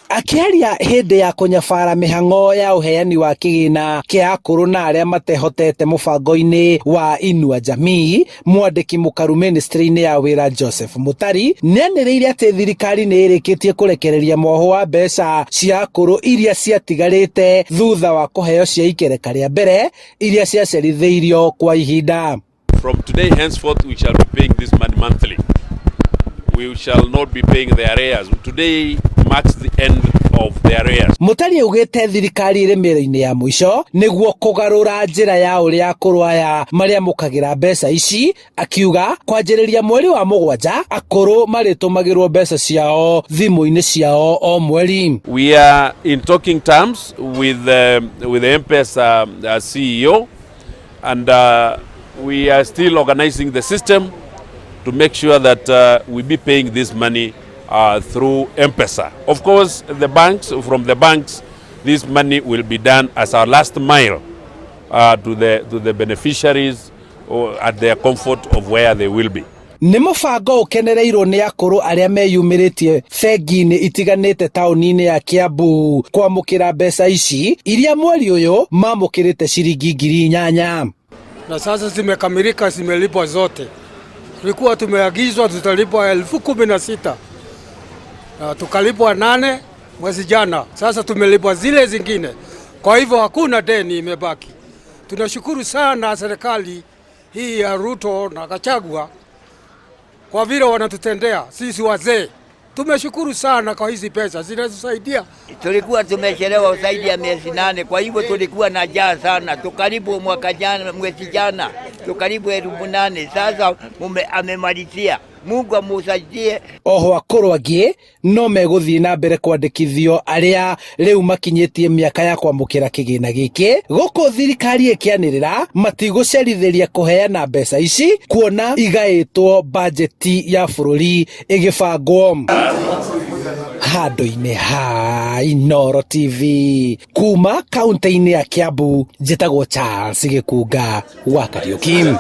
Akiaria hindi ya kunyabara mihang'o ya uheani wa kigina kia akuru na aria matehotete mubango-ini wa Inua Jamii, mwandiki mukaru ministry-ini ya wira Joseph Mutari nianiriire ati thirikari ni irikitie kurekereria moho wa mbeca cia akuru iria ciatigarite thutha wa kuheo cia ikereka ria mbere iria ciacerithĩirio kwa ihinda. From today henceforth we shall be paying this money monthly. We shall not be paying the arrears. Today marks the end of the arrears. Mutari ugite thirikari iri mĩeri-inĩ ya mũico nĩguo kũgarũra njĩra ya ũrĩa akũrũ aya marĩamũkagĩra mbeca ici, akiuga kwanjĩrĩria mweri wa mũgwanja akũrũ marĩtũmagĩrwo mbeca ciao thimũ-inĩ ciao o mweri. We are in talking terms with the M-Pesa CEO and we are still organizing the system to make sure that we be paying this money through M-Pesa. Of course, from the banks, this money will be done as our last mile to the beneficiaries or at their comfort of where they will be. Nĩ mũbango ũkenereirwo nĩ akũrũ arĩa meyumĩrĩtie bengi-inĩ itiganĩte taũni-inĩ ya Kiambu kwamũkĩra mbeca ici iria mweri ũyũ mamũkĩrĩte ciringi 8,000. Na sasa zimekamilika, zimelipwa zote. Tulikuwa tumeagizwa tutalipwa 16,000 na tukalipwa 8 mwezi jana. Sasa tumelipwa zile zingine, kwa hivyo hakuna deni imebaki. Tunashukuru sana serikali hii ya Ruto na Gachagua kwa vile wanatutendea sisi wazee. Tumeshukuru sana kwa hizi pesa zinatusaidia. Tulikuwa tumechelewa zaidi ya miezi 8, kwa hivyo tulikuwa na njaa sana. Tukaribu mwaka jana, mwezi jana tukaribu 8,000. Sasa amemalizia. Mungu amusaidie. Oho akũrũ angĩ no megũthiĩ na mbere kwandĩkithio arĩa rĩu makinyĩtie mĩaka ya kwamũkĩra kĩgĩna gĩkĩ, gũkũ thirikari ĩkĩanĩrĩra matigũcerithĩria kũheana mbeca ici kuona igaĩtwo bajeti ya bũrũri ĩgĩbangwo. Handũ-inĩ ha Inooro TV kuma kaunti-inĩ ya Kiambu, njĩtagwo Charles Gĩkunga wa Kariũki.